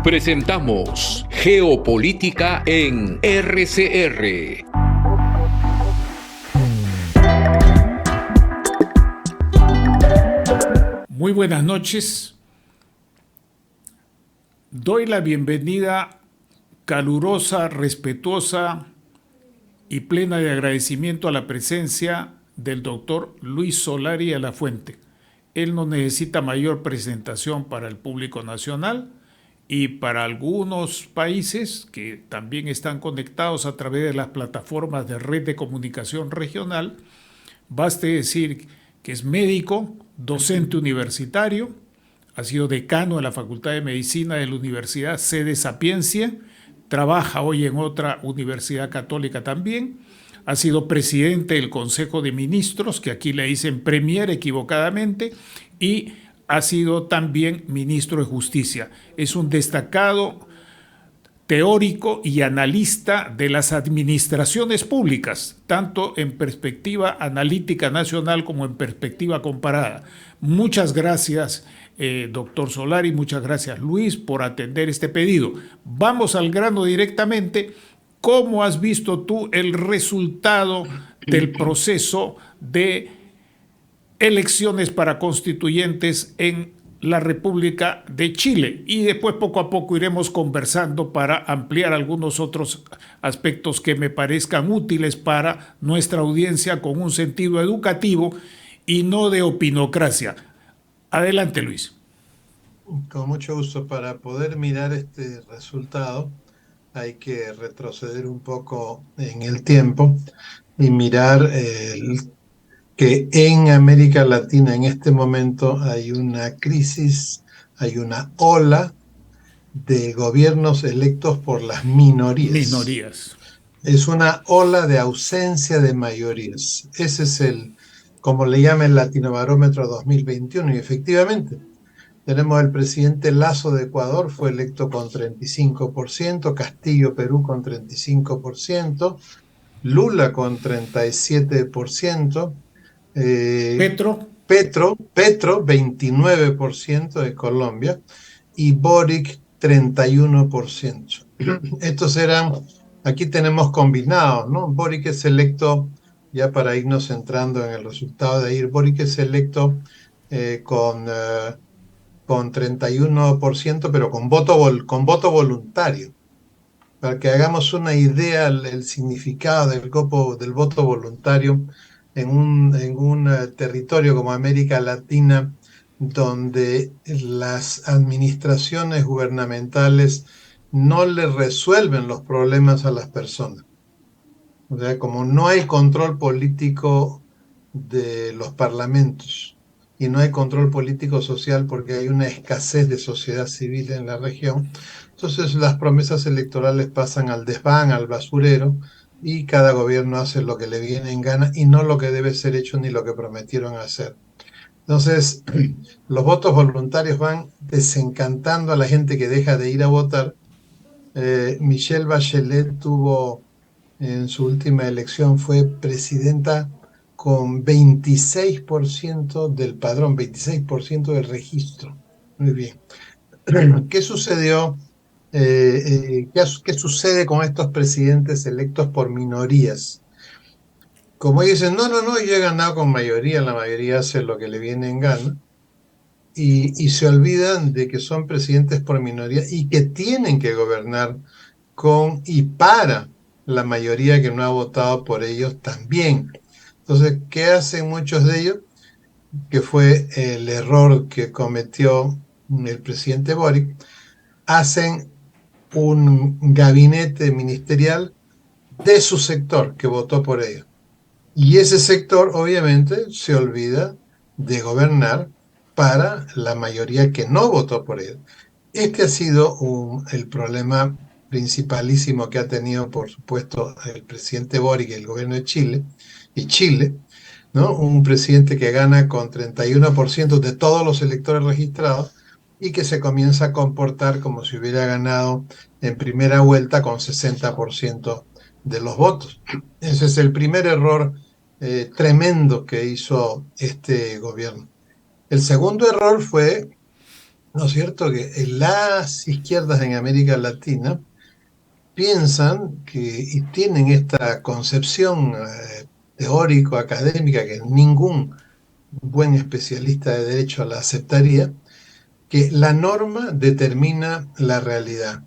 Presentamos Geopolítica en RCR. Muy buenas noches. Doy la bienvenida calurosa, respetuosa y plena de agradecimiento a la presencia del doctor Luis Solari a la Fuente. Él no necesita mayor presentación para el público nacional y para algunos países que también están conectados a través de las plataformas de red de comunicación regional. Baste decir que es médico, docente universitario, ha sido decano de la Facultad de Medicina de la Universidad Sede Sapiencia, trabaja hoy en otra universidad católica también, ha sido presidente del Consejo de Ministros, que aquí le dicen Premier equivocadamente, y ha sido también ministro de Justicia. Es un destacado teórico y analista de las administraciones públicas, tanto en perspectiva analítica nacional como en perspectiva comparada. Muchas gracias, doctor Solari, muchas gracias, Luis, por atender este pedido. Vamos al grano directamente. ¿Cómo has visto tú el resultado del proceso de elecciones para constituyentes en la República de Chile? Y después poco a poco iremos conversando para ampliar algunos otros aspectos que me parezcan útiles para nuestra audiencia con un sentido educativo y no de opinocracia. Adelante, Luis. Con mucho gusto. Para poder mirar este resultado hay que retroceder un poco en el tiempo y mirar que en América Latina en este momento hay una crisis, hay una ola de gobiernos electos por las minorías. Es una ola de ausencia de mayorías. Ese es como le llama el Latinobarómetro 2021, y efectivamente tenemos el presidente Lasso de Ecuador, fue electo con 35%, Castillo, Perú, con 35%, Lula con 37%, Petro, 29% de Colombia, y Boric, 31%. Estos eran, aquí tenemos combinados, ¿no? Boric es electo, ya para irnos centrando en el resultado de ayer, Boric es electo con 31%, pero con voto voluntario. Para que hagamos una idea el significado del voto voluntario en un territorio como América Latina, donde las administraciones gubernamentales no le resuelven los problemas a las personas. O sea, como no hay control político de los parlamentos y no hay control político social porque hay una escasez de sociedad civil en la región, entonces las promesas electorales pasan al desván, al basurero, y cada gobierno hace lo que le viene en gana y no lo que debe ser hecho ni lo que prometieron hacer. Entonces, los votos voluntarios van desencantando a la gente que deja de ir a votar. Michelle Bachelet tuvo, en su última elección, fue presidenta con 26% del padrón, 26% del registro. Muy bien. ¿Qué sucedió? ¿Qué sucede con estos presidentes electos por minorías? Como dicen, no, yo he ganado con mayoría, la mayoría hace lo que le viene en gana, y se olvidan de que son presidentes por minoría y que tienen que gobernar con y para la mayoría que no ha votado por ellos también. Entonces, ¿qué hacen muchos de ellos? Que fue el error que cometió el presidente Boric. Hacen un gabinete ministerial de su sector que votó por ellos. Y ese sector, obviamente, se olvida de gobernar para la mayoría que no votó por ellos. Este ha sido el problema principalísimo que ha tenido, por supuesto, el presidente Boric y el gobierno de Chile, ¿no? Un presidente que gana con 31% de todos los electores registrados y que se comienza a comportar como si hubiera ganado en primera vuelta con 60% de los votos. Ese es el primer error tremendo que hizo este gobierno. El segundo error fue ¿no es cierto?, que las izquierdas en América Latina piensan que, y tienen esta concepción teórico-académica que ningún buen especialista de derecho la aceptaría, que la norma determina la realidad.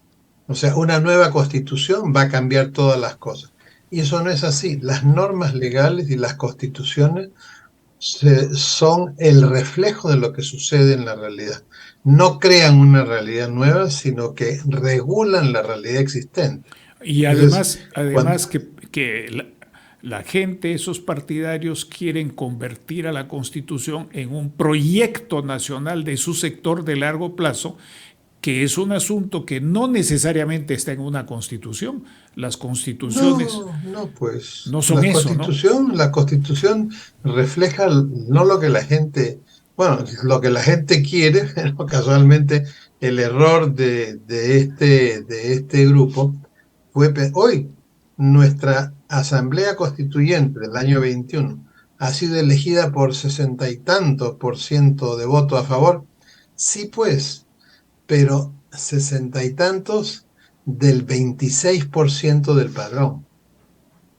O sea, una nueva constitución va a cambiar todas las cosas. Y eso no es así. Las normas legales y las constituciones son el reflejo de lo que sucede en la realidad. No crean una realidad nueva, sino que regulan la realidad existente. Y Entonces, cuando, además que la gente, esos partidarios quieren convertir a la Constitución en un proyecto nacional de su sector de largo plazo, que es un asunto que no necesariamente está en una Constitución. Las constituciones no, pues no son eso, ¿no? la Constitución refleja no lo que la gente, bueno, lo que la gente quiere, pero casualmente el error de este grupo fue hoy nuestra Asamblea Constituyente del año 21 ha sido elegida por 60 y tantos % de votos a favor. Sí, pues, pero 60 y tantos del 26% del padrón.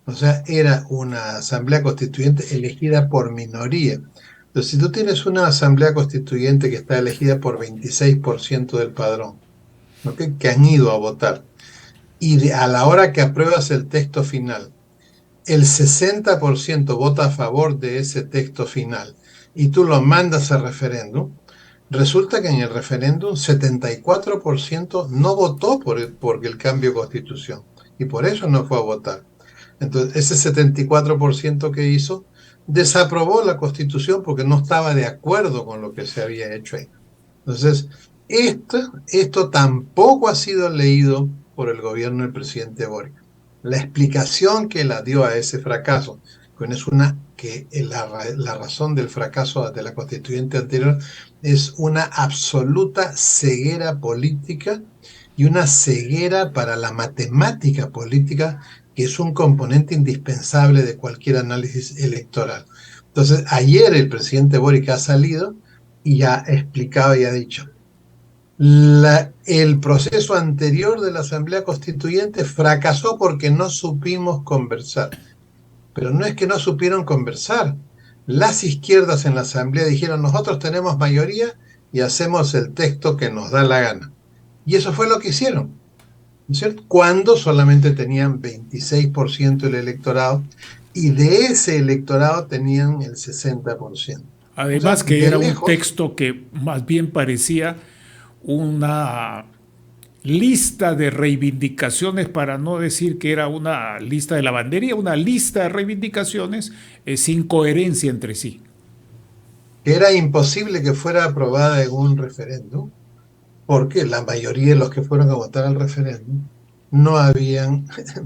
O sea, era una asamblea constituyente elegida por minoría. Entonces, si tú tienes una asamblea constituyente que está elegida por 26% del padrón, ¿ok?, que han ido a votar, y a la hora que apruebas el texto final, el 60% vota a favor de ese texto final, y tú lo mandas a referéndum, resulta que en el referéndum 74% no votó por el cambio de constitución, y por eso no fue a votar. Entonces, ese 74% que hizo desaprobó la constitución porque no estaba de acuerdo con lo que se había hecho ahí. Entonces, esto tampoco ha sido leído por el gobierno del presidente Boric. La explicación que la dio a ese fracaso, que la razón del fracaso de la constituyente anterior es una absoluta ceguera política y una ceguera para la matemática política, que es un componente indispensable de cualquier análisis electoral. Entonces, ayer el presidente Boric ha salido y ha explicado y ha dicho: el proceso anterior de la Asamblea Constituyente fracasó porque no supimos conversar. Pero no es que no supieron conversar. Las izquierdas en la Asamblea dijeron: nosotros tenemos mayoría y hacemos el texto que nos da la gana. Y eso fue lo que hicieron, ¿no es cierto?, cuando solamente tenían 26% del electorado, y de ese electorado tenían el 60%. O sea, Además que de era un lejos. texto que más bien parecía una lista de reivindicaciones, para no decir que era una lista de lavandería, una lista de reivindicaciones sin coherencia entre sí. Era imposible que fuera aprobada en un referéndum, porque la mayoría de los que fueron a votar al referéndum no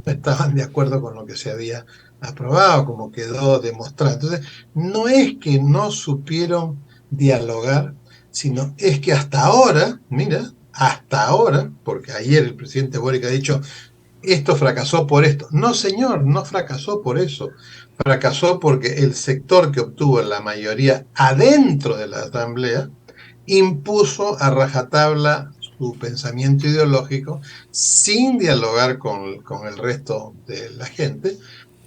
estaban de acuerdo con lo que se había aprobado, como quedó demostrado. Entonces, no es que no supieron dialogar, sino es que hasta ahora, mira, hasta ahora, porque ayer el presidente Boric ha dicho: esto fracasó por esto. No, señor, no fracasó por eso. Fracasó porque el sector que obtuvo la mayoría adentro de la Asamblea impuso a rajatabla su pensamiento ideológico sin dialogar con el resto de la gente,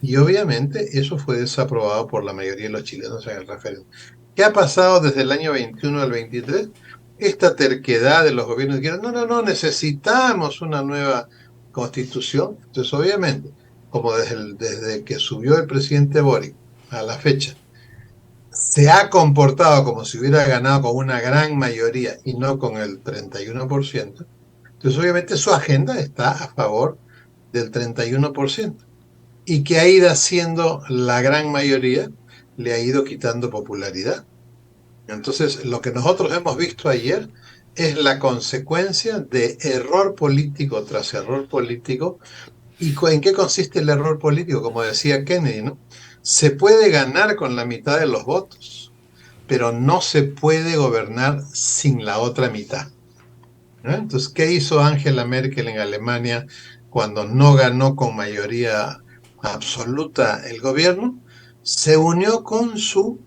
y obviamente eso fue desaprobado por la mayoría de los chilenos en el referéndum. ¿Qué ha pasado desde el año 21 al 23? Esta terquedad de los gobiernos que dijeron: no, necesitamos una nueva constitución. Entonces, obviamente, como desde que subió el presidente Boric a la fecha, se ha comportado como si hubiera ganado con una gran mayoría y no con el 31%, entonces obviamente su agenda está a favor del 31%, y que ha ido haciendo la gran mayoría, le ha ido quitando popularidad. Entonces, lo que nosotros hemos visto ayer es la consecuencia de error político tras error político. ¿Y en qué consiste el error político? Como decía Kennedy, ¿no? Se puede ganar con la mitad de los votos, pero no se puede gobernar sin la otra mitad, ¿no? Entonces, ¿qué hizo Angela Merkel en Alemania cuando no ganó con mayoría absoluta el gobierno? Se unió con su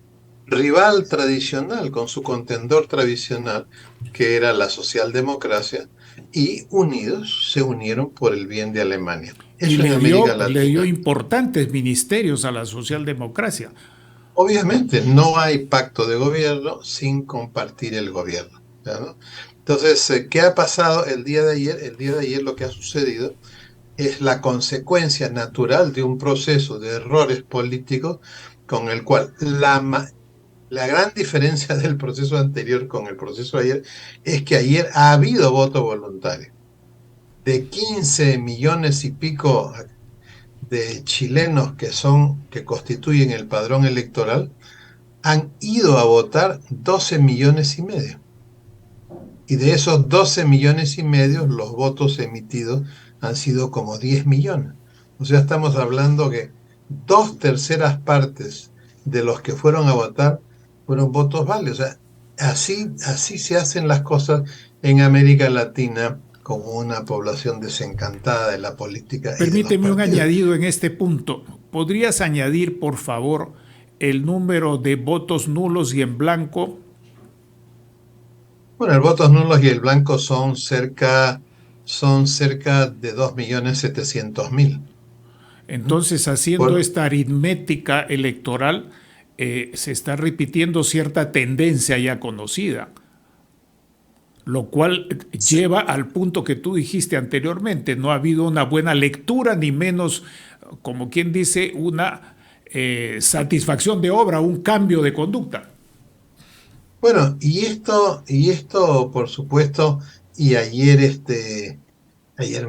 rival tradicional, con su contendor tradicional, que era la socialdemocracia, y unidos se unieron por el bien de Alemania. Y Eso en América le dio Latina. importantes ministerios a la socialdemocracia. Obviamente, no hay pacto de gobierno sin compartir el gobierno, ¿ya no? Entonces, ¿qué ha pasado el día de ayer? El día de ayer lo que ha sucedido es la consecuencia natural de un proceso de errores políticos con el cual la gran diferencia del proceso anterior con el proceso de ayer es que ayer ha habido voto voluntario. De 15 millones y pico de chilenos que constituyen el padrón electoral, han ido a votar 12 millones y medio. Y de esos 12 millones y medio, los votos emitidos han sido como 10 millones. O sea, estamos hablando que 2/3 de los que fueron a votar fueron votos válidos. O sea, así se hacen las cosas en América Latina, con una población desencantada de la política y de los Permíteme un partidos. añadido en este punto. ¿Podrías añadir, por favor, el número de votos nulos y en blanco? Bueno, el votos nulos y el blanco son cerca de 2.700.000. Entonces, haciendo Por, esta aritmética electoral, se está repitiendo cierta tendencia ya conocida, lo cual lleva al punto que tú dijiste anteriormente. No ha habido una buena lectura, ni menos, como quien dice, una satisfacción de obra, un cambio de conducta. bueno, y esto, por supuesto, y ayer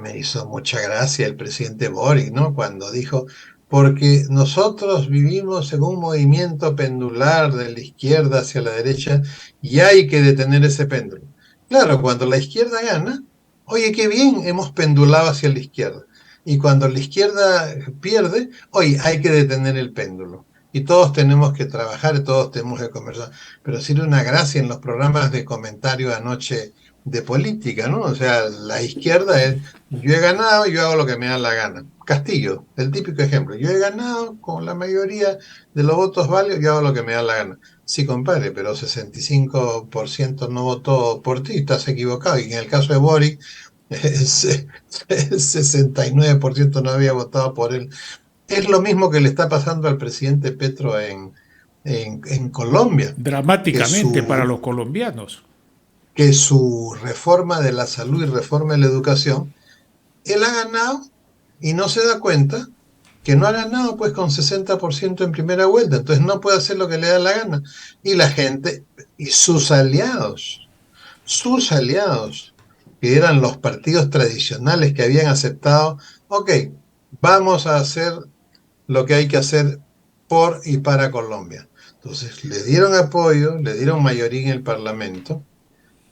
me hizo mucha gracia el presidente Boric, ¿no? Cuando dijo, porque nosotros vivimos en un movimiento pendular de la izquierda hacia la derecha y hay que detener ese péndulo. Claro, cuando la izquierda gana, oye, qué bien, hemos pendulado hacia la izquierda. Y cuando la izquierda pierde, oye, hay que detener el péndulo. Y todos tenemos que trabajar, todos tenemos que conversar. Pero sí era una gracia en los programas de comentario anoche de política, ¿no? O sea, la izquierda es, yo he ganado, yo hago lo que me da la gana. Castillo, el típico ejemplo. Yo he ganado con la mayoría de los votos válidos, yo hago lo que me da la gana. Sí, compadre, pero 65% no votó por ti, estás equivocado. Y en el caso de Boric, el 69% no había votado por él. Es lo mismo que le está pasando al presidente Petro en Colombia, que Dramáticamente para su, los colombianos. que su reforma de la salud y reforma de la educación, él ha ganado y no se da cuenta que no ha ganado pues con 60% en primera vuelta, entonces no puede hacer lo que le da la gana. Y la gente, y sus aliados, que eran los partidos tradicionales que habían aceptado, ok, vamos a hacer lo que hay que hacer por y para Colombia. Entonces le dieron apoyo, le dieron mayoría en el Parlamento,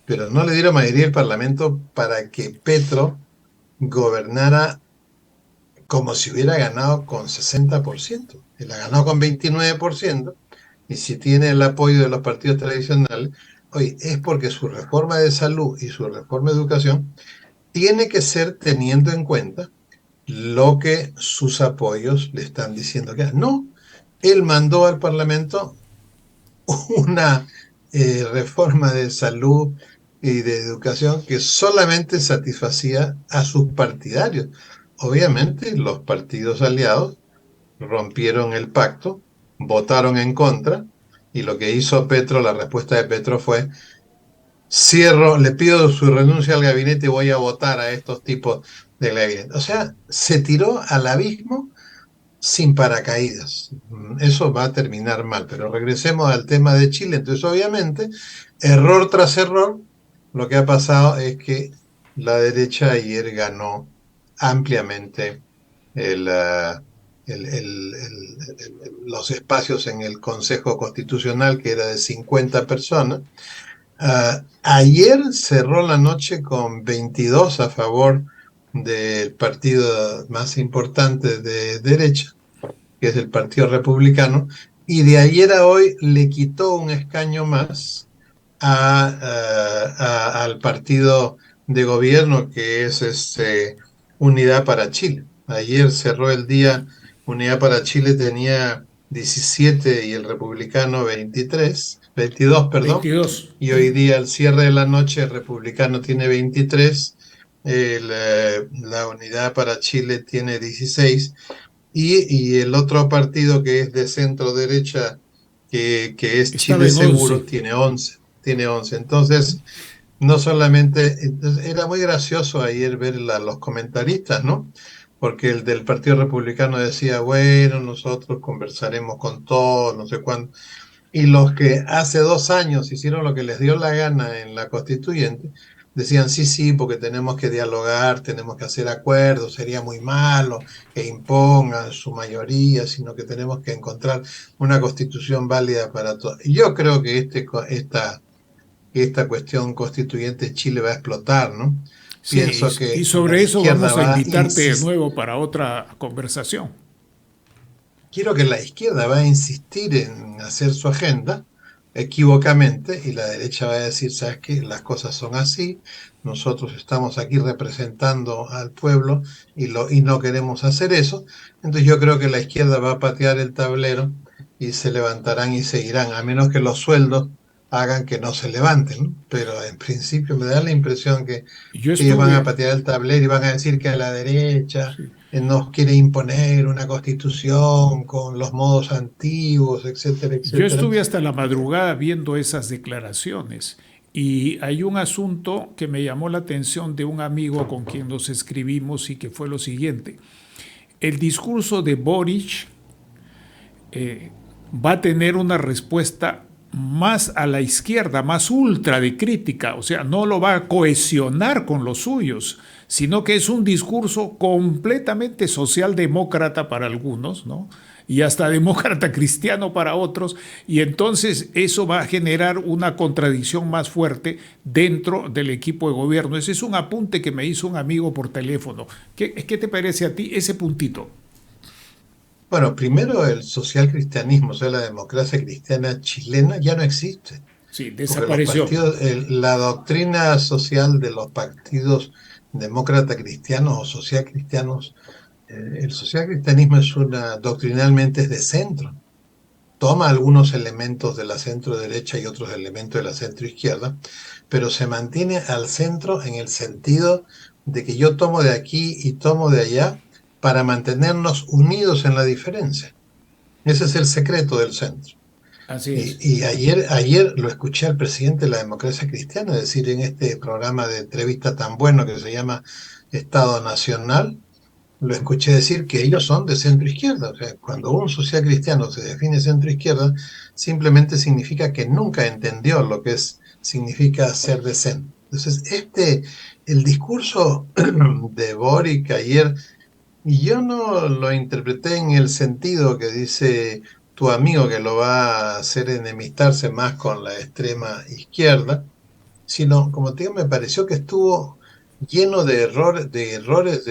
pero no le dieron mayoría en el Parlamento para que Petro gobernara como si hubiera ganado con 60%. Él ha ganado con 29%, y si tiene el apoyo de los partidos tradicionales, oye, es porque su reforma de salud y su reforma de educación tiene que ser teniendo en cuenta lo que sus apoyos le están diciendo que haga. No, él mandó al Parlamento una reforma de salud y de educación que solamente satisfacía a sus partidarios. Obviamente, los partidos aliados rompieron el pacto, votaron en contra, y lo que hizo Petro, la respuesta de Petro fue: cierro, le pido su renuncia al gabinete y voy a votar a estos tipos del gabinete. O sea, se tiró al abismo sin paracaídas. Eso va a terminar mal, pero regresemos al tema de Chile. Entonces, obviamente, error tras error, lo que ha pasado es que la derecha ayer ganó ampliamente el, ah, los espacios en el Consejo Constitucional, que era de 50 personas. Ayer cerró la noche con 22 a favor del partido más importante de derecha, que es el Partido Republicano, y de ayer a hoy le quitó un escaño más al partido de gobierno, que es Unidad para Chile. Ayer cerró el día, Unidad para Chile tenía 17 y el republicano 22, perdón. 22. Y hoy día, al cierre de la noche, el republicano tiene 23, la Unidad para Chile tiene 16, y el otro partido que es de centro derecha, que es Estaba Chile en Seguro, 11. tiene 11. Tiene 11. Entonces, no solamente, entonces, era muy gracioso ayer ver los comentaristas, ¿no? Porque el del Partido Republicano decía, bueno, nosotros conversaremos con todos, no sé cuándo. Y los que hace 2 años hicieron lo que les dio la gana en la constituyente, decían, sí, sí, porque tenemos que dialogar, tenemos que hacer acuerdos, sería muy malo que impongan su mayoría, sino que tenemos que encontrar una constitución válida para todos. Y yo creo que esta cuestión constituyente en Chile va a explotar, ¿no? Sí, Pienso y que la sobre eso izquierda vamos a va a invitarte de insistir. nuevo para otra conversación. Quiero que la izquierda va a insistir en hacer su agenda equivocamente y la derecha va a decir, ¿sabes qué? Las cosas son así, nosotros estamos aquí representando al pueblo y no queremos hacer eso. Entonces yo creo que la izquierda va a patear el tablero y se levantarán y seguirán, a menos que los sueldos hagan que no se levanten, ¿no? Pero en principio me da la impresión Yo que ellos van a estuve, patear el tablero y van a decir que a la derecha sí, nos quiere imponer una constitución con los modos antiguos, etcétera, yo etcétera. estuve hasta la madrugada viendo esas declaraciones y hay un asunto que me llamó la atención de un amigo con quien nos escribimos y que fue lo siguiente. El discurso de Boric va a tener una respuesta más a la izquierda, más ultra de crítica, o sea, no lo va a cohesionar con los suyos, sino que es un discurso completamente socialdemócrata para algunos, ¿no? Y hasta demócrata cristiano para otros, y entonces eso va a generar una contradicción más fuerte dentro del equipo de gobierno. Ese es un apunte que me hizo un amigo por teléfono. ¿Qué te parece a ti ese puntito? Bueno, primero el social cristianismo, o sea, la democracia cristiana chilena ya no existe, Sí, porque los desapareció. partidos, la doctrina social de los partidos demócrata cristianos o social cristianos, el social cristianismo es doctrinalmente es de centro. Toma algunos elementos de la centro derecha y otros elementos de la centro izquierda, pero se mantiene al centro en el sentido de que yo tomo de aquí y tomo de allá para mantenernos unidos en la diferencia. Ese es el secreto del centro. Así es. Y ayer lo escuché al presidente de la democracia cristiana decir en este programa de entrevista tan bueno que se llama Estado Nacional, lo escuché decir que ellos son de centro izquierda. O sea, cuando un social cristiano se define centro izquierda, simplemente significa que nunca entendió lo que significa ser de centro. Entonces, el discurso de Boric ayer, yo no lo interpreté en el sentido que dice tu amigo que lo va a hacer enemistarse más con la extrema izquierda, sino, como te digo, me pareció que estuvo lleno de errores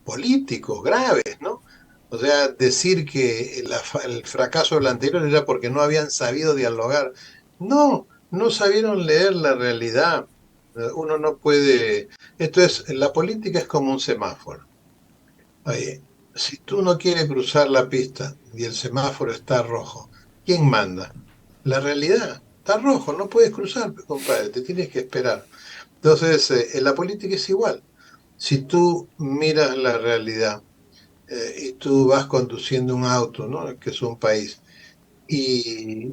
políticos graves, ¿no? O sea, decir que el fracaso del anterior era porque no habían sabido dialogar. No, no sabieron leer la realidad. Uno no puede. La política es como un semáforo. Oye, si tú no quieres cruzar la pista y el semáforo está rojo, ¿quién manda? La realidad. Está rojo, no puedes cruzar, compadre, te tienes que esperar. Entonces, en la política es igual. Si tú miras la realidad y tú vas conduciendo un auto, ¿no? Que es un país, y,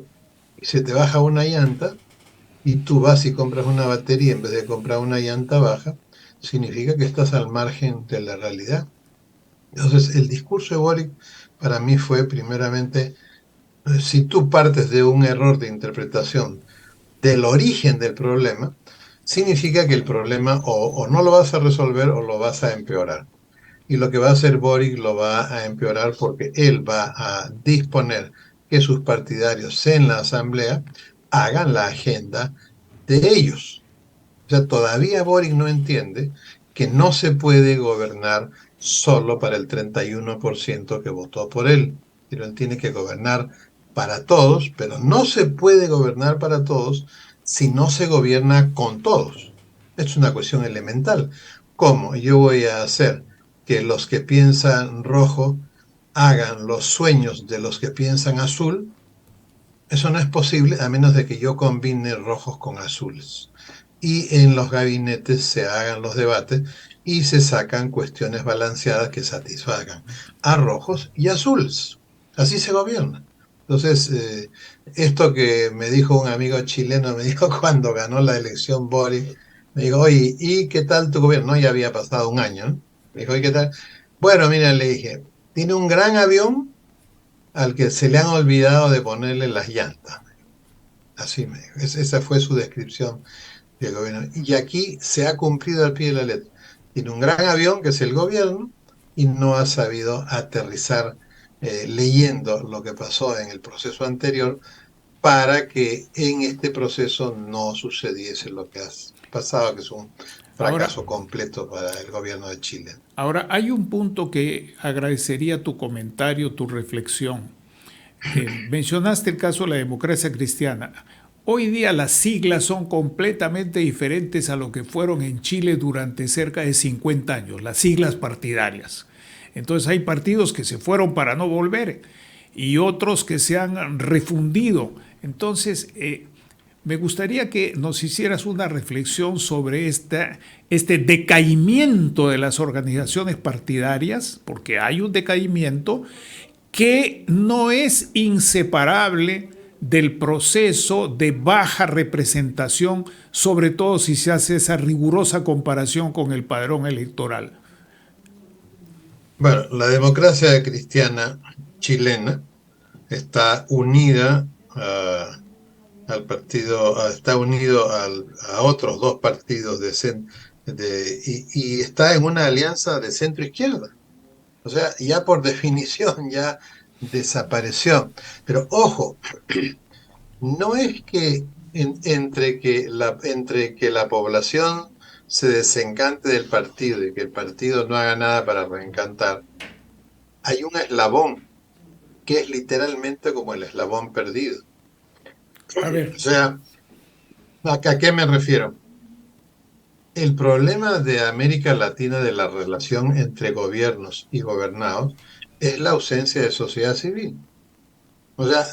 y se te baja una llanta, y tú vas y compras una batería en vez de comprar una llanta baja, significa que estás al margen de la realidad. Entonces, el discurso de Boric para mí fue primeramente, si tú partes de un error de interpretación del origen del problema, significa que el problema o no lo vas a resolver o lo vas a empeorar. Y lo que va a hacer Boric lo va a empeorar porque él va a disponer que sus partidarios en la asamblea hagan la agenda de ellos. O sea, todavía Boric no entiende que no se puede gobernar solo para el 31% que votó por él, pero él tiene que gobernar para todos, pero no se puede gobernar para todos si no se gobierna con todos. Es una cuestión elemental. ¿Cómo yo voy a hacer que los que piensan rojo hagan los sueños de los que piensan azul, eso no es posible a menos de que yo combine rojos con azules. Y en los gabinetes se hagan los debates y se sacan cuestiones balanceadas que satisfagan a rojos y azules. Así se gobierna. Entonces, esto que me dijo un amigo chileno, me dijo cuando ganó la elección Boric, me dijo, oye, ¿y qué tal tu gobierno? No, ya había pasado un año, ¿no? Me dijo, ¿y qué tal? Bueno, mira, le dije, tiene un gran avión al que se le han olvidado de ponerle las llantas. Así me dijo. Esa fue su descripción del gobierno. Y aquí se ha cumplido al pie de la letra. Tiene un gran avión que es el gobierno y no ha sabido aterrizar leyendo lo que pasó en el proceso anterior para que en este proceso no sucediese lo que ha pasado, que es un Ahora, fracaso completo para el gobierno de Chile. ahora hay un punto que agradecería tu comentario, tu reflexión. Mencionaste el caso de la democracia cristiana. Hoy día las siglas son completamente diferentes a lo que fueron en Chile durante cerca de 50 años, las siglas partidarias. Entonces hay partidos que se fueron para no volver y otros que se han refundido. Entonces, me gustaría que nos hicieras una reflexión sobre este decaimiento de las organizaciones partidarias, porque hay un decaimiento que no es inseparable del proceso de baja representación, sobre todo si se hace esa rigurosa comparación con el padrón electoral. Bueno, la democracia cristiana chilena está unida al partido, está unido a otros dos partidos y está en una alianza de centro izquierda. O sea, ya por definición ya desapareció. Pero ojo, no es que entre que la población se desencante del partido y que el partido no haga nada para reencantar, hay un eslabón que es literalmente como el eslabón perdido. A ver, O sea, ¿a qué me refiero? El problema de América Latina de la relación entre gobiernos y gobernados es la ausencia de sociedad civil. O sea,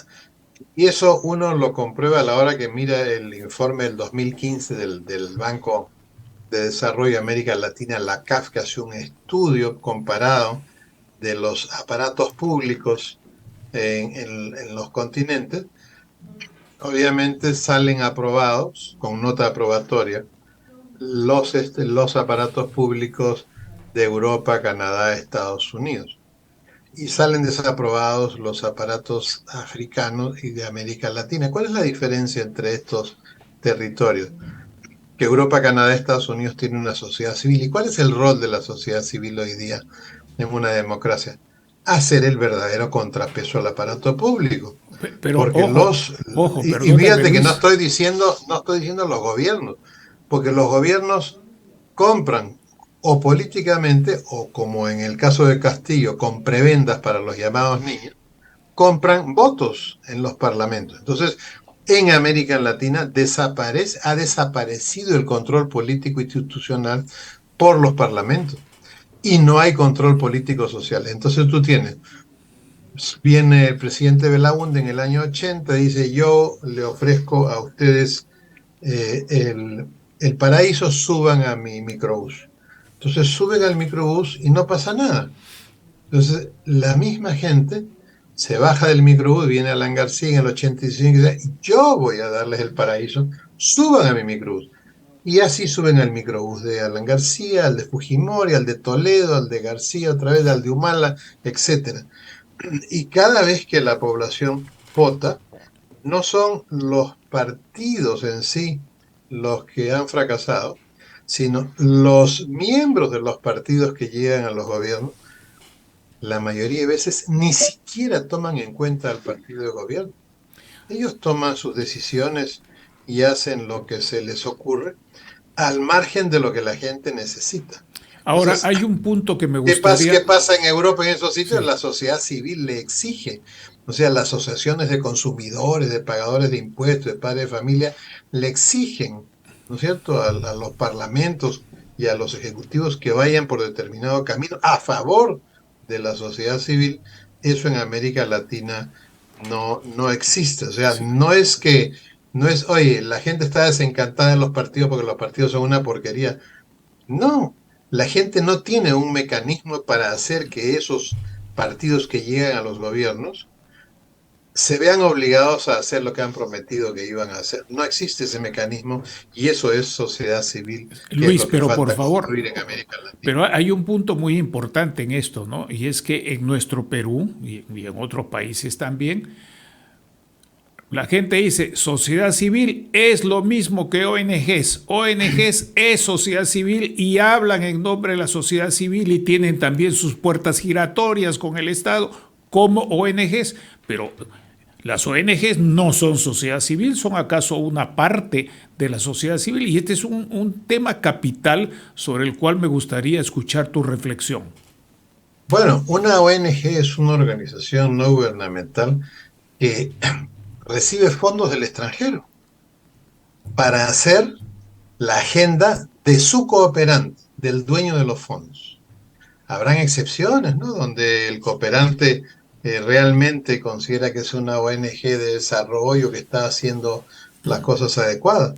y eso uno lo comprueba a la hora que mira el informe del 2015 del Banco de Desarrollo de América Latina, la CAF, que hace un estudio comparado de los aparatos públicos en los continentes. Obviamente salen aprobados con nota aprobatoria los aparatos públicos de Europa, Canadá, Estados Unidos. Y salen desaprobados los aparatos africanos y de América Latina. ¿Cuál es la diferencia entre estos territorios? Que Europa, Canadá, Estados Unidos tienen una sociedad civil. ¿Y cuál es el rol de la sociedad civil hoy día en una democracia? Hacer el verdadero contrapeso al aparato público. pero Porque ojo, ojo, y perdóname fíjate que Luis. no estoy diciendo los gobiernos, porque los gobiernos compran o políticamente, o como en el caso de Castillo, con prebendas para los llamados niños, compran votos en los parlamentos. Entonces, en América Latina ha desaparecido el control político institucional por los parlamentos y no hay control político social. Entonces tú tienes, viene el presidente Belaúnde en el año 80, dice, yo le ofrezco a ustedes el paraíso, suban a mi microbús. Entonces suben al microbús y no pasa nada. Entonces la misma gente se baja del microbús, viene a Alan García en el 85 y dice, yo voy a darles el paraíso, suban a mi microbús. Y así suben al microbús de Alan García, al de Fujimori, al de Toledo, al de García, otra vez al de Humala, etcétera. Y cada vez que la población vota, no son los partidos en sí los que han fracasado, sino los miembros de los partidos que llegan a los gobiernos, la mayoría de veces ni siquiera toman en cuenta al partido de gobierno. Ellos toman sus decisiones y hacen lo que se les ocurre al margen de lo que la gente necesita. Ahora, Entonces, hay un punto que me ¿qué gustaría... pasa en Europa en esos sitios? Sí. La sociedad civil le exige. O sea, las asociaciones de consumidores, de pagadores de impuestos, de padres de familia, le exigen, ¿no es cierto?, a los parlamentos y a los ejecutivos que vayan por determinado camino a favor de la sociedad civil eso en América Latina no existe. O sea, Sí. no es, oye, la gente está desencantada de los partidos porque los partidos son una porquería. No, la gente no tiene un mecanismo para hacer que esos partidos que llegan a los gobiernos se vean obligados a hacer lo que han prometido que iban a hacer. No existe ese mecanismo y eso es sociedad civil, que es Luis, lo que pero por falta favor, construir en América Latina. pero hay un punto muy importante en esto, ¿no? Y es que en nuestro Perú y en otros países también, la gente dice, sociedad civil es lo mismo que ONGs. ONGs es sociedad civil y hablan en nombre de la sociedad civil y tienen también sus puertas giratorias con el Estado como ONGs, pero las ONGs no son sociedad civil, son acaso una parte de la sociedad civil y este es un tema capital sobre el cual me gustaría escuchar tu reflexión. Bueno, una ONG es una organización no gubernamental que recibe fondos del extranjero para hacer la agenda de su cooperante, del dueño de los fondos. Habrán excepciones, ¿no? Donde el cooperante realmente considera que es una ONG de desarrollo que está haciendo las cosas adecuadas.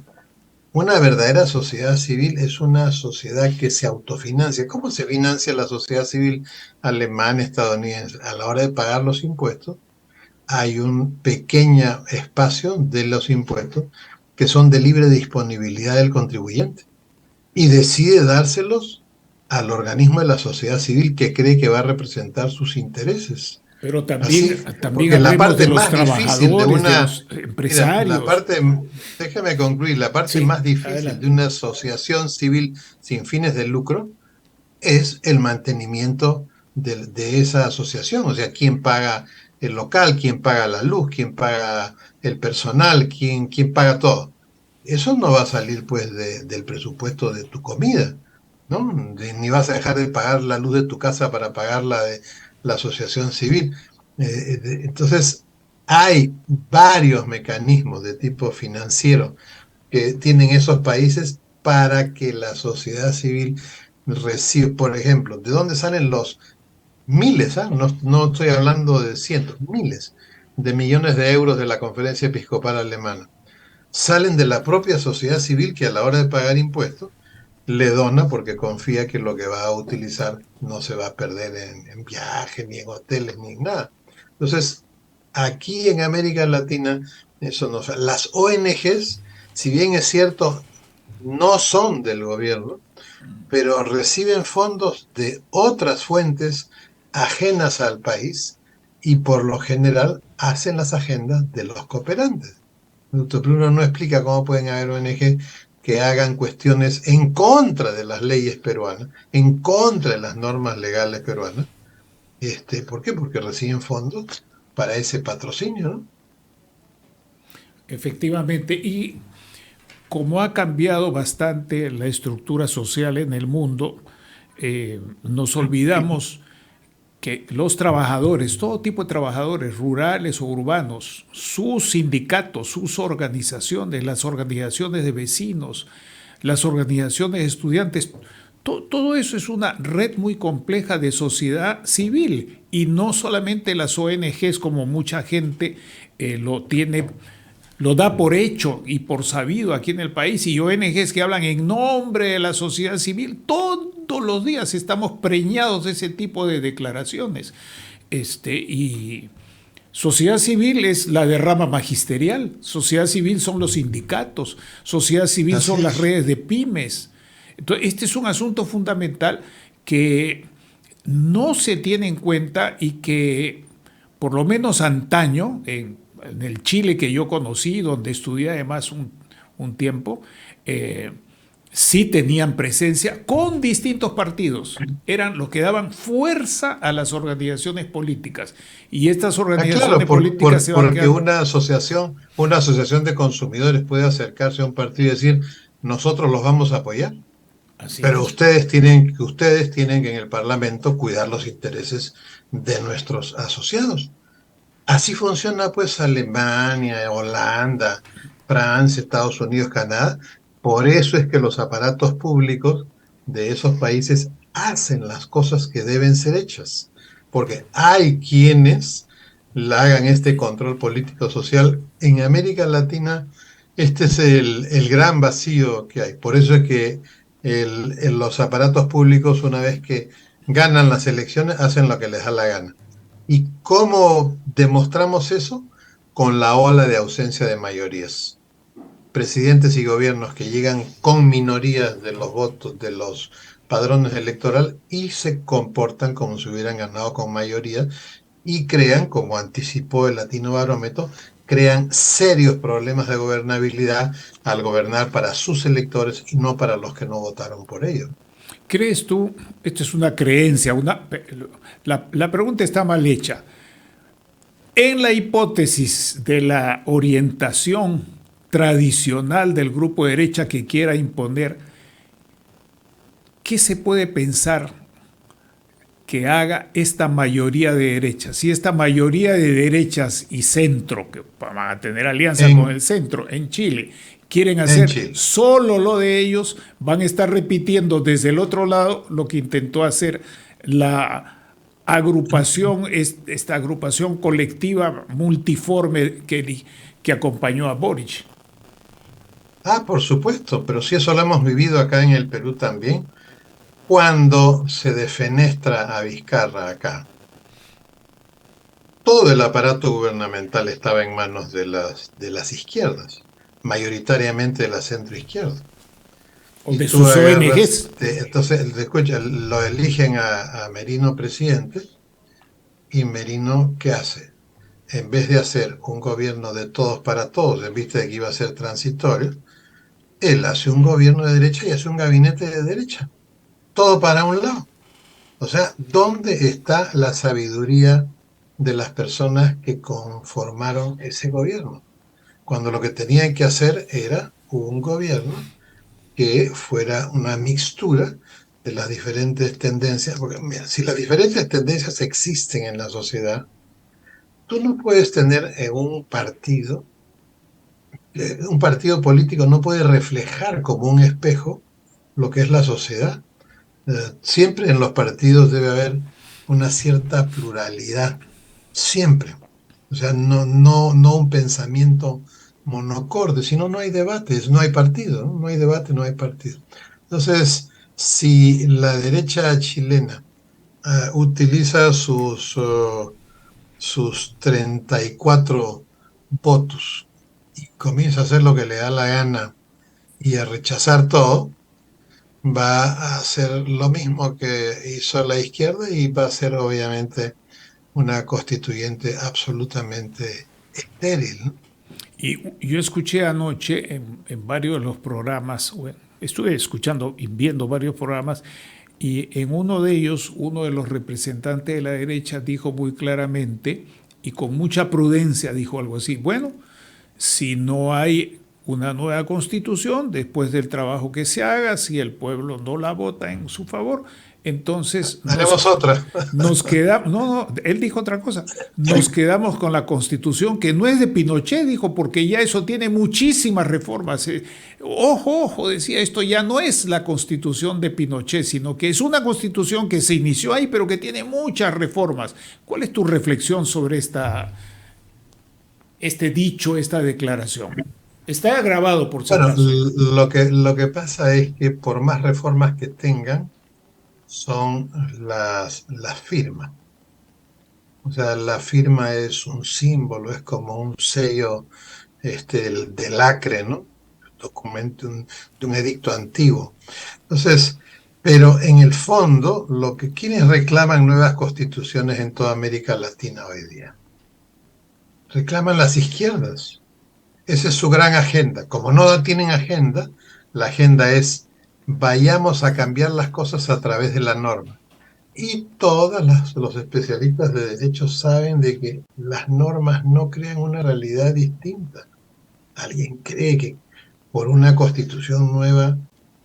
Una verdadera sociedad civil es una sociedad que se autofinancia. ¿Cómo se financia la sociedad civil alemana, estadounidense? A la hora de pagar los impuestos, hay un pequeño espacio de los impuestos que son de libre disponibilidad del contribuyente y decide dárselos al organismo de la sociedad civil que cree que va a representar sus intereses. Pero Así, también porque la hablemos de parte los más difícil de trabajadores, de una, los mira, empresarios. déjame concluir, la parte Sí, más difícil de adelante. una asociación civil sin fines de lucro es el mantenimiento de esa asociación, o sea, quién paga el local, quién paga la luz, quién paga el personal, quién paga todo. Eso no va a salir pues del presupuesto de tu comida, ¿no? Ni vas a dejar de pagar la luz de tu casa para pagar la de la asociación civil. Entonces, hay varios mecanismos de tipo financiero que tienen esos países para que la sociedad civil reciba, por ejemplo, ¿de dónde salen los miles, no estoy hablando de cientos, miles de millones de euros de la Conferencia Episcopal Alemana? Salen de la propia sociedad civil que a la hora de pagar impuestos le dona porque confía que lo que va a utilizar no se va a perder en viajes, ni en hoteles, ni en nada. Entonces, aquí en América Latina, eso no. Las ONGs, si bien es cierto, no son del gobierno, pero reciben fondos de otras fuentes ajenas al país y por lo general hacen las agendas de los cooperantes. Doctor Bruno no explica cómo pueden haber ONG que hagan cuestiones en contra de las leyes peruanas, en contra de las normas legales peruanas. ¿Por qué? Porque reciben fondos para ese patrocinio, ¿no? Efectivamente, y como ha cambiado bastante la estructura social en el mundo, nos olvidamos que los trabajadores, todo tipo de trabajadores, rurales o urbanos, sus sindicatos, sus organizaciones, las organizaciones de vecinos, las organizaciones de estudiantes, todo eso es una red muy compleja de sociedad civil y no solamente las ONGs como mucha gente lo tiene, lo da por hecho y por sabido aquí en el país, y ONGs que hablan en nombre de la sociedad civil. Todos los días estamos preñados de ese tipo de declaraciones. Y sociedad civil es la derrama magisterial, sociedad civil son los sindicatos, sociedad civil Así son las es. redes de pymes. Entonces, este es un asunto fundamental que no se tiene en cuenta y que por lo menos antaño, en el Chile que yo conocí, donde estudié además un tiempo, sí tenían presencia con distintos partidos. Eran los que daban fuerza a las organizaciones políticas. Y estas Ah, claro, organizaciones políticas se van porque quedando una asociación de consumidores puede acercarse a un partido y decir, nosotros los vamos a apoyar. así Pero es. ustedes tienen que en el Parlamento cuidar los intereses de nuestros asociados. Así funciona pues Alemania, Holanda, Francia, Estados Unidos, Canadá. Por eso es que los aparatos públicos de esos países hacen las cosas que deben ser hechas. porque hay quienes hagan este control político-social. En América Latina, este es el gran vacío que hay. Por eso es que los aparatos públicos, una vez que ganan las elecciones, hacen lo que les da la gana. ¿Y cómo demostramos eso? Con la ola de ausencia de mayorías. Presidentes y gobiernos que llegan con minorías de los votos de los padrones electorales y se comportan como si hubieran ganado con mayoría y crean, como anticipó el Latino Barómetro, crean serios problemas de gobernabilidad al gobernar para sus electores y no para los que no votaron por ellos. ¿Crees tú, esto es una creencia, la pregunta está mal hecha, en la hipótesis de la orientación tradicional del grupo de derecha que quiera imponer, ¿qué se puede pensar que haga esta mayoría de derechas? Si esta mayoría de derechas y centro, que van a tener alianza con el centro en Chile, quieren hacer solo lo de ellos, van a estar repitiendo desde el otro lado lo que intentó hacer la agrupación, esta agrupación colectiva multiforme que acompañó a Boric. Por supuesto, pero si eso lo hemos vivido acá en el Perú también, cuando se defenestra a Vizcarra acá. Todo el aparato gubernamental estaba en manos de las izquierdas, mayoritariamente de la centroizquierda. O de sus ONGs. Entonces, escucha, lo eligen a Merino presidente, y Merino, ¿qué hace? En vez de hacer un gobierno de todos para todos, en vista de que iba a ser transitorio, él hace un gobierno de derecha y hace un gabinete de derecha. Todo para un lado. O sea, ¿dónde está la sabiduría de las personas que conformaron ese gobierno? Cuando lo que tenían que hacer era un gobierno que fuera una mixtura de las diferentes tendencias. Porque mira, si las diferentes tendencias existen en la sociedad, tú no puedes tener un partido político no puede reflejar como un espejo lo que es la sociedad. Siempre en los partidos debe haber una cierta pluralidad, siempre. O sea, no un pensamiento monocorde, sino no hay debates, no hay partido, ¿no? No hay debate, no hay partido. Entonces, si la derecha chilena utiliza sus 34 votos y comienza a hacer lo que le da la gana y a rechazar todo, va a hacer lo mismo que hizo la izquierda y va a ser obviamente una constituyente absolutamente estéril, ¿no? Y yo escuché anoche en varios de los programas, estuve escuchando y viendo varios programas, y en uno de ellos, uno de los representantes de la derecha dijo muy claramente y con mucha prudencia, dijo algo así: bueno, si no hay una nueva constitución, después del trabajo que se haga, si el pueblo no la vota en su favor, entonces haremos otra. Nos quedamos, no, él dijo otra cosa, nos quedamos con la constitución que no es de Pinochet, dijo, porque ya eso tiene muchísimas reformas. Ojo, decía, esto ya no es la constitución de Pinochet, sino que es una constitución que se inició ahí, pero que tiene muchas reformas. ¿Cuál es tu reflexión sobre este dicho, esta declaración? Está grabado, por si acaso. Lo que pasa es que por más reformas que tengan, son las firmas. O sea, la firma es un símbolo, es como un sello del lacre, ¿no? Documento de un edicto antiguo. Entonces, pero en el fondo, lo que quienes reclaman nuevas constituciones en toda América Latina hoy día, reclaman las izquierdas. Esa es su gran agenda. Como no tienen agenda, la agenda es: vayamos a cambiar las cosas a través de la norma. Y todos los especialistas de derecho saben de que las normas no crean una realidad distinta. ¿Alguien cree que por una constitución nueva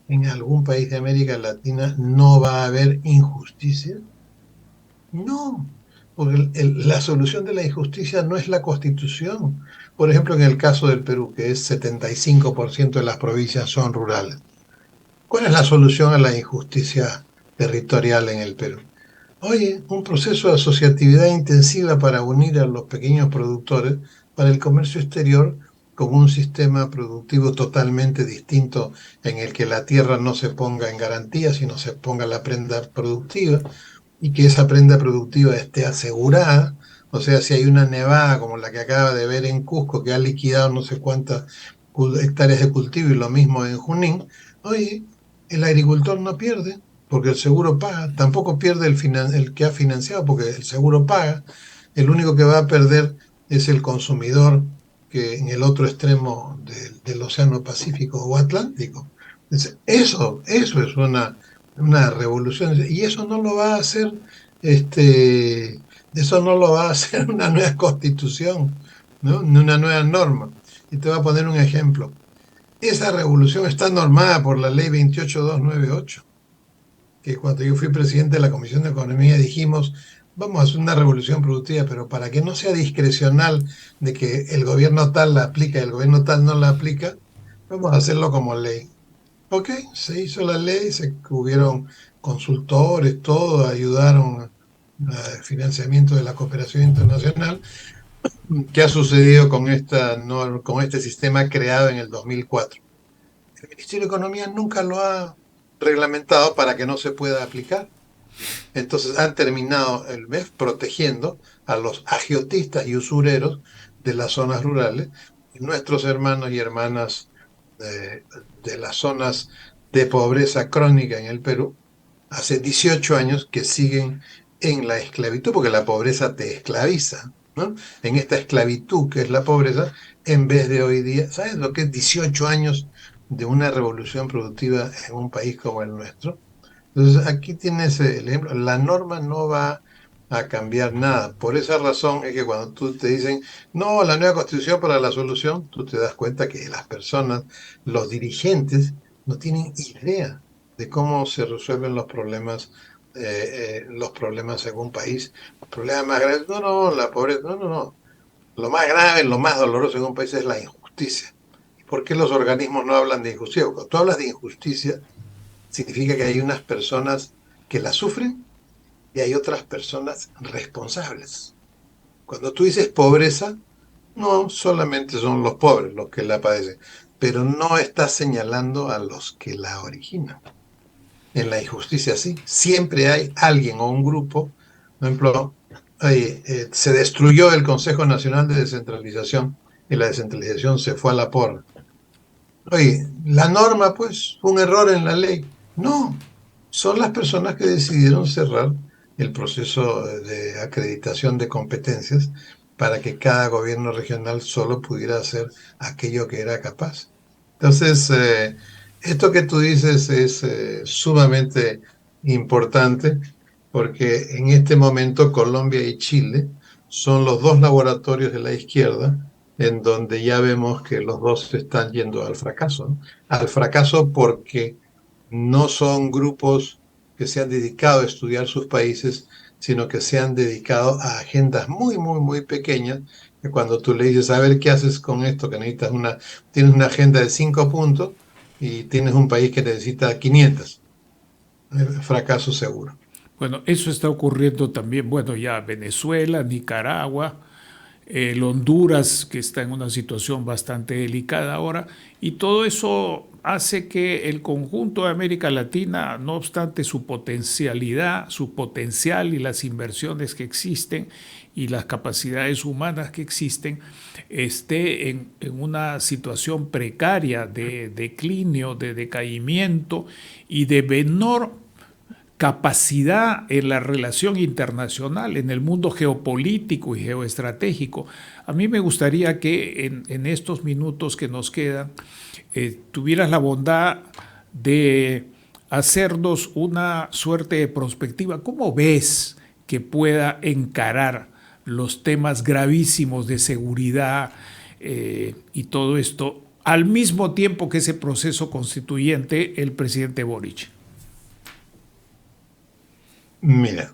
en algún país de América Latina no va a haber injusticia? No, porque la solución de la injusticia no es la constitución. Por ejemplo, en el caso del Perú, que es 75% de las provincias son rurales. ¿Cuál es la solución a la injusticia territorial en el Perú? Oye, un proceso de asociatividad intensiva para unir a los pequeños productores para el comercio exterior con un sistema productivo totalmente distinto en el que la tierra no se ponga en garantía, sino se ponga la prenda productiva y que esa prenda productiva esté asegurada. O sea, si hay una nevada como la que acaba de ver en Cusco, que ha liquidado no sé cuántas hectáreas de cultivo y lo mismo en Junín, oye, el agricultor no pierde porque el seguro paga, tampoco pierde el que ha financiado porque el seguro paga, el único que va a perder es el consumidor que en el otro extremo del Océano Pacífico o Atlántico. Eso es una revolución y eso no lo va a hacer, eso no lo va a hacer una nueva constitución, ¿no? Ni una nueva norma. Y te voy a poner un ejemplo. Esa revolución está normada por la ley 28298, que cuando yo fui presidente de la Comisión de Economía dijimos, vamos a hacer una revolución productiva, pero para que no sea discrecional de que el gobierno tal la aplica y el gobierno tal no la aplica, vamos a hacerlo como ley. Ok, se hizo la ley, se hubieron consultores, todo, ayudaron al financiamiento de la cooperación internacional. ¿Qué ha sucedido con con este sistema creado en el 2004? El Ministerio de Economía nunca lo ha reglamentado para que no se pueda aplicar. Entonces han terminado el MEF protegiendo a los agiotistas y usureros de las zonas rurales, nuestros hermanos y hermanas de las zonas de pobreza crónica en el Perú, hace 18 años que siguen en la esclavitud, porque la pobreza te esclaviza, ¿no? En esta esclavitud que es la pobreza, en vez de hoy día, ¿sabes lo que es 18 años de una revolución productiva en un país como el nuestro? Entonces, aquí tienes el ejemplo. La norma no va a cambiar nada. Por esa razón es que cuando tú te dicen, no, la nueva constitución para la solución, tú te das cuenta que las personas, los dirigentes, no tienen idea de cómo se resuelven los problemas en un país. Los problemas más graves, no, la pobreza, no. Lo más grave, lo más doloroso en un país es la injusticia. ¿Por qué los organismos no hablan de injusticia? Cuando tú hablas de injusticia, significa que hay unas personas que la sufren y hay otras personas responsables. Cuando tú dices pobreza, no solamente son los pobres los que la padecen, pero no estás señalando a los que la originan. En la injusticia sí, siempre hay alguien o un grupo, por ejemplo, se destruyó el Consejo Nacional de Descentralización y la descentralización se fue a la porra. Oye, la norma, pues, fue un error en la ley. No, son las personas que decidieron cerrar el proceso de acreditación de competencias para que cada gobierno regional solo pudiera hacer aquello que era capaz. Entonces, esto que tú dices es sumamente importante porque en este momento Colombia y Chile son los dos laboratorios de la izquierda en donde ya vemos que los dos se están yendo al fracaso, ¿no? Al fracaso porque no son grupos que se han dedicado a estudiar sus países, sino que se han dedicado a agendas muy pequeñas, que cuando tú le dices, a ver, ¿qué haces con esto? Que necesitas tienes una agenda de 5 puntos y tienes un país que necesita 500. Fracaso seguro. Bueno, eso está ocurriendo también, bueno, ya Venezuela, Nicaragua, el Honduras, que está en una situación bastante delicada ahora, y todo eso hace que el conjunto de América Latina, no obstante su potencialidad, su potencial y las inversiones que existen y las capacidades humanas que existen, esté en una situación precaria de declinio, de decaimiento y de menor capacidad en la relación internacional, en el mundo geopolítico y geoestratégico. A mí me gustaría que en estos minutos que nos quedan tuvieras la bondad de hacernos una suerte de prospectiva. ¿Cómo ves que pueda encarar los temas gravísimos de seguridad y todo esto al mismo tiempo que ese proceso constituyente el presidente Boric? Mira,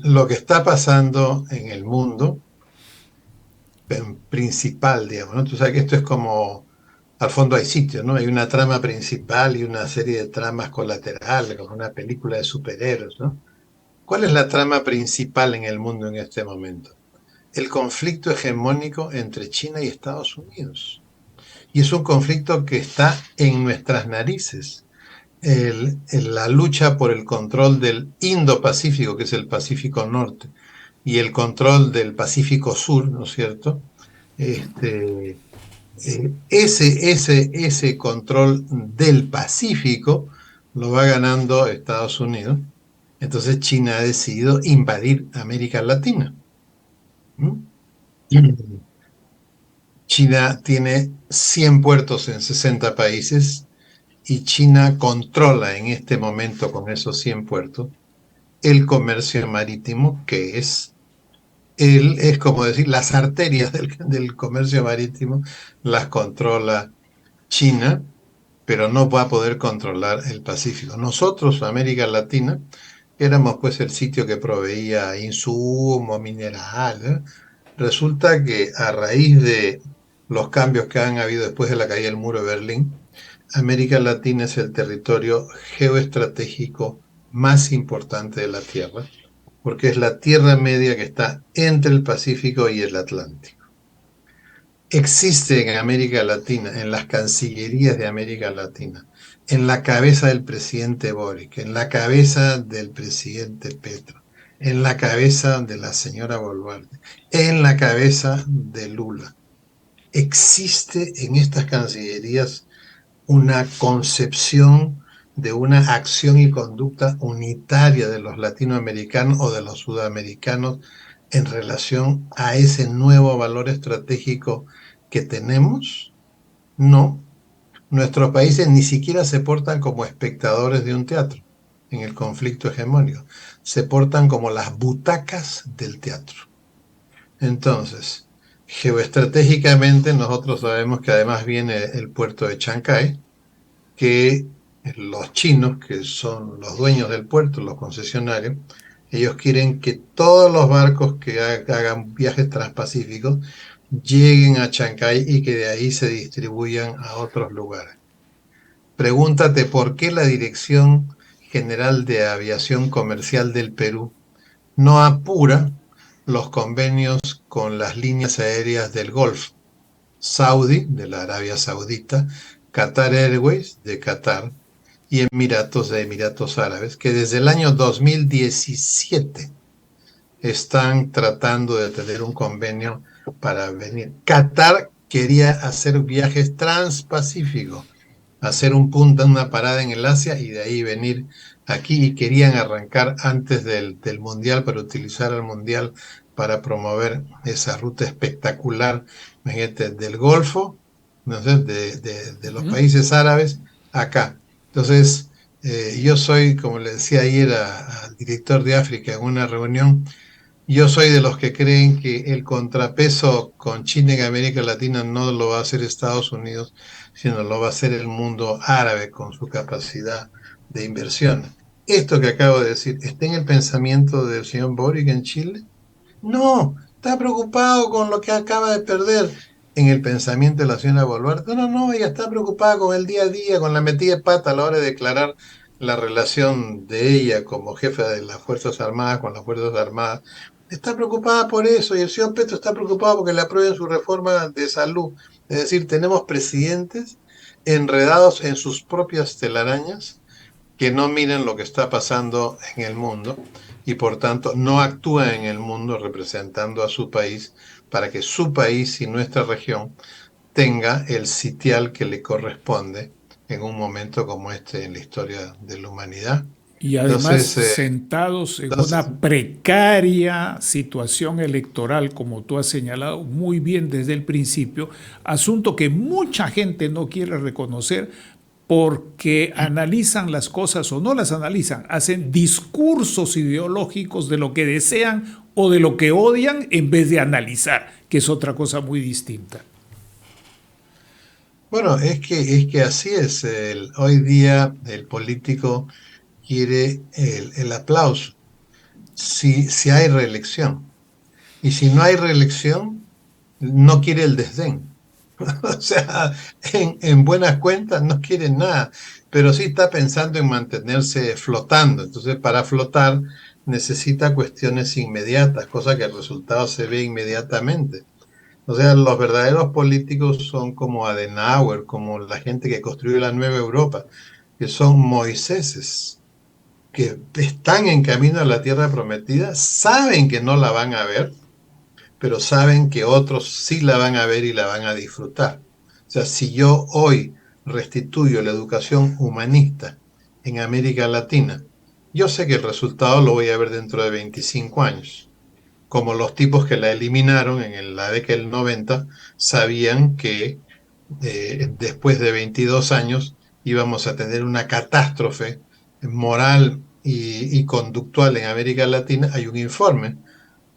lo que está pasando en el mundo en principal, digamos, ¿no? Tú sabes que esto es como, al fondo hay sitios, ¿no? Hay una trama principal y una serie de tramas colaterales, como una película de superhéroes, ¿no? ¿Cuál es la trama principal en el mundo en este momento? El conflicto hegemónico entre China y Estados Unidos. Y es un conflicto que está en nuestras narices. La lucha por el control del Indo-Pacífico, que es el Pacífico Norte, y el control del Pacífico Sur, ¿no es cierto? Este, ese control del Pacífico lo va ganando Estados Unidos. Entonces China ha decidido invadir América Latina. ¿Mm? China tiene 100 puertos en 60 países y China controla en este momento con esos 100 puertos el comercio marítimo, que es como decir, las arterias del comercio marítimo las controla China, pero no va a poder controlar el Pacífico. Nosotros, América Latina, éramos pues el sitio que proveía insumos, minerales. Resulta que a raíz de los cambios que han habido después de la caída del muro de Berlín, América Latina es el territorio geoestratégico más importante de la Tierra, porque es la Tierra Media que está entre el Pacífico y el Atlántico. Existe en América Latina, en las cancillerías de América Latina, en la cabeza del presidente Boric, en la cabeza del presidente Petro, en la cabeza de la señora Boluarte, en la cabeza de Lula. Existe en estas cancillerías una concepción de una acción y conducta unitaria de los latinoamericanos o de los sudamericanos en relación a ese nuevo valor estratégico que tenemos. No, nuestros países ni siquiera se portan como espectadores de un teatro en el conflicto hegemónico, se portan como las butacas del teatro. Entonces, geoestratégicamente nosotros sabemos que además viene el puerto de Chancay, que los chinos, que son los dueños del puerto, los concesionarios, ellos quieren que todos los barcos que hagan viajes transpacíficos lleguen a Chancay y que de ahí se distribuyan a otros lugares. Pregúntate por qué la Dirección General de Aviación Comercial del Perú no apura los convenios con las líneas aéreas del Golfo, Saudi, de la Arabia Saudita, Qatar Airways, de Qatar, y Emiratos, de Emiratos Árabes, que desde el año 2017 están tratando de tener un convenio para venir. Qatar quería hacer viajes transpacíficos, hacer una parada en el Asia y de ahí venir aquí, y querían arrancar antes del Mundial para utilizar el Mundial para promover esa ruta espectacular, imagínate, del Golfo, no sé, de los países árabes acá. Entonces, yo soy, como le decía ayer al director de África en una reunión, yo soy de los que creen que el contrapeso con China en América Latina no lo va a hacer Estados Unidos, sino lo va a hacer el mundo árabe con su capacidad de inversión. Esto que acabo de decir, ¿está en el pensamiento del señor Boric en Chile? No, está preocupado con lo que acaba de perder. En el pensamiento de la señora Boluarte, no, ella está preocupada con el día a día, con la metida de pata a la hora de declarar la relación de ella como jefa de las Fuerzas Armadas con las Fuerzas Armadas. Está preocupada por eso, y el señor Petro está preocupado porque le aprueben su reforma de salud. Es decir, tenemos presidentes enredados en sus propias telarañas, que no miren lo que está pasando en el mundo y por tanto no actúan en el mundo representando a su país para que su país y nuestra región tenga el sitial que le corresponde en un momento como este en la historia de la humanidad. Y además sentados en una precaria situación electoral, como tú has señalado muy bien desde el principio, asunto que mucha gente no quiere reconocer porque analizan las cosas o no las analizan, hacen discursos ideológicos de lo que desean o de lo que odian en vez de analizar, que es otra cosa muy distinta. Bueno, es que así es. Hoy día el político quiere el aplauso si hay reelección. Y si no hay reelección, no quiere el desdén. O sea, en buenas cuentas no quiere nada, pero sí está pensando en mantenerse flotando. Entonces, para flotar, necesita cuestiones inmediatas, cosa que el resultado se ve inmediatamente. O sea, los verdaderos políticos son como Adenauer, como la gente que construyó la Nueva Europa, que son Moiséses, que están en camino a la tierra prometida, saben que no la van a ver, pero saben que otros sí la van a ver y la van a disfrutar. O sea, si yo hoy restituyo la educación humanista en América Latina, yo sé que el resultado lo voy a ver dentro de 25 años. Como los tipos que la eliminaron en la década del 90 sabían que después de 22 años íbamos a tener una catástrofe moral y conductual en América Latina. Hay un informe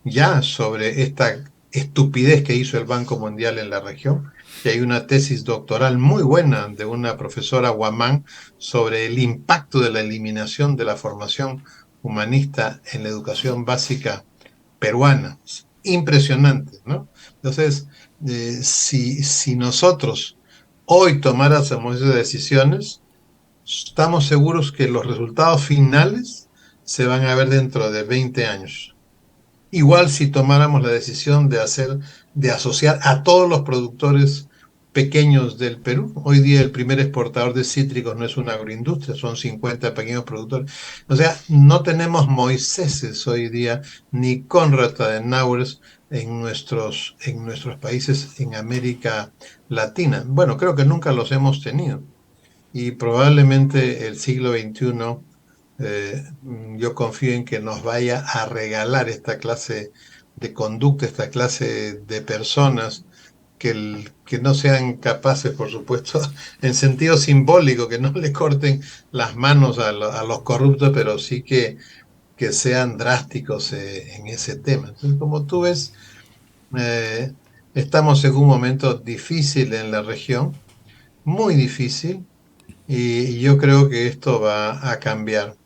ya sobre esta estupidez que hizo el Banco Mundial en la región. Y hay una tesis doctoral muy buena de una profesora Guamán sobre el impacto de la eliminación de la formación humanista en la educación básica peruana. Impresionante, ¿no? Entonces, si nosotros hoy tomáramos esas decisiones, estamos seguros que los resultados finales se van a ver dentro de 20 años. Igual si tomáramos la decisión de asociar a todos los productores pequeños del Perú. Hoy día el primer exportador de cítricos no es una agroindustria, son 50 pequeños productores. O sea, no tenemos Moiséses hoy día, ni Konrad Adenauer en nuestros países en América Latina. Bueno, creo que nunca los hemos tenido. Y probablemente el siglo XXI yo confío en que nos vaya a regalar esta clase de conducta, esta clase de personas que no sean capaces, por supuesto, en sentido simbólico, que no le corten las manos a los corruptos, pero sí que sean drásticos en ese tema. Entonces, como tú ves, eh, estamos en un momento difícil en la región, muy difícil, y yo creo que esto va a cambiar.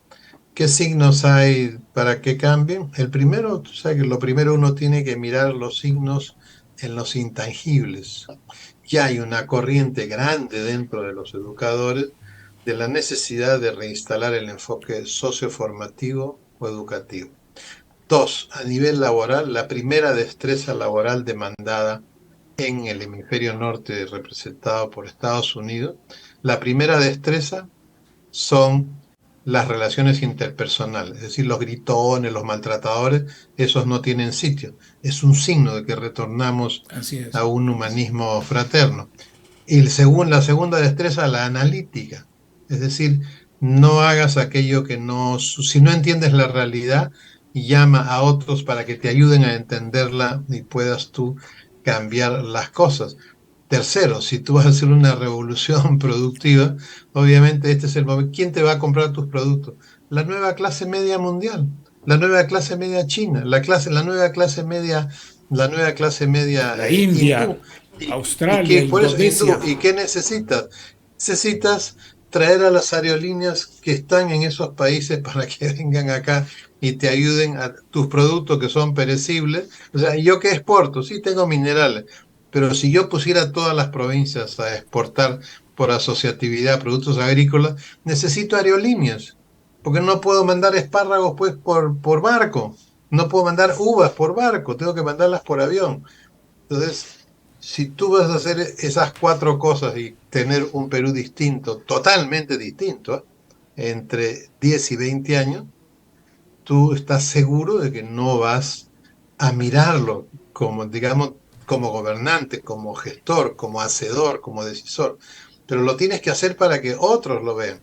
¿Qué signos hay para que cambien? El primero, tú sabes que lo primero uno tiene que mirar los signos en los intangibles. Ya hay una corriente grande dentro de los educadores de la necesidad de reinstalar el enfoque socioformativo o educativo. Dos, a nivel laboral, la primera destreza laboral demandada en el hemisferio norte representado por Estados Unidos, la primera destreza son las relaciones interpersonales, es decir, los gritones, los maltratadores, esos no tienen sitio. Es un signo de que retornamos a un humanismo fraterno. Y según la segunda destreza, la analítica, es decir, no hagas aquello que no, si no entiendes la realidad, llama a otros para que te ayuden a entenderla y puedas tú cambiar las cosas. Tercero, si tú vas a hacer una revolución productiva, obviamente este es el momento. ¿Quién te va a comprar tus productos? La nueva clase media mundial, la nueva clase media china, la nueva clase media La India, hindú. Australia, Indonesia. ¿Y qué necesitas? Necesitas traer a las aerolíneas que están en esos países para que vengan acá y te ayuden a tus productos que son perecibles. O sea, ¿yo qué exporto? Sí, tengo minerales, pero si yo pusiera todas las provincias a exportar por asociatividad productos agrícolas, necesito aerolíneas, porque no puedo mandar espárragos pues por barco, no puedo mandar uvas por barco, tengo que mandarlas por avión. Entonces, si tú vas a hacer esas cuatro cosas y tener un Perú distinto, totalmente distinto, entre 10 y 20 años, tú estás seguro de que no vas a mirarlo como, digamos, como gobernante, como gestor, como hacedor, como decisor, pero lo tienes que hacer para que otros lo vean.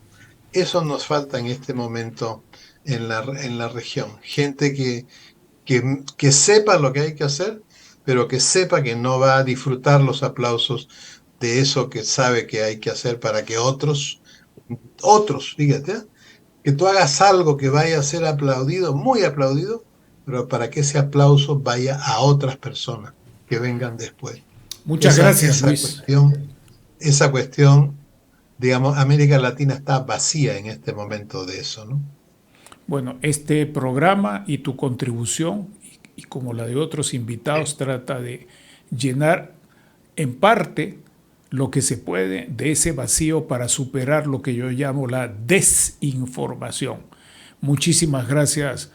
Eso nos falta en este momento en la región. Gente que sepa lo que hay que hacer, pero que sepa que no va a disfrutar los aplausos de eso que sabe que hay que hacer para que otros, fíjate, que tú hagas algo que vaya a ser aplaudido, muy aplaudido, pero para que ese aplauso vaya a otras personas que vengan después. Muchas gracias, Luis. Esa cuestión, digamos, América Latina está vacía en este momento de eso, ¿no? Bueno, este programa y tu contribución, y como la de otros invitados, trata de llenar en parte lo que se puede de ese vacío para superar lo que yo llamo la desinformación. Muchísimas gracias,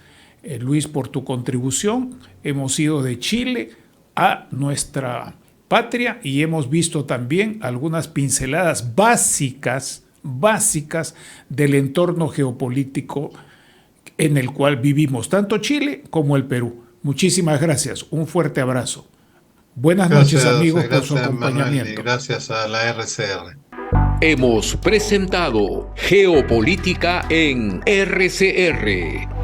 Luis, por tu contribución. Hemos ido de Chile a nuestra patria y hemos visto también algunas pinceladas básicas del entorno geopolítico en el cual vivimos, tanto Chile como el Perú. Muchísimas gracias, un fuerte abrazo. Buenas noches, amigos, por su acompañamiento. Manuel, y gracias a la RCR. Hemos presentado Geopolítica en RCR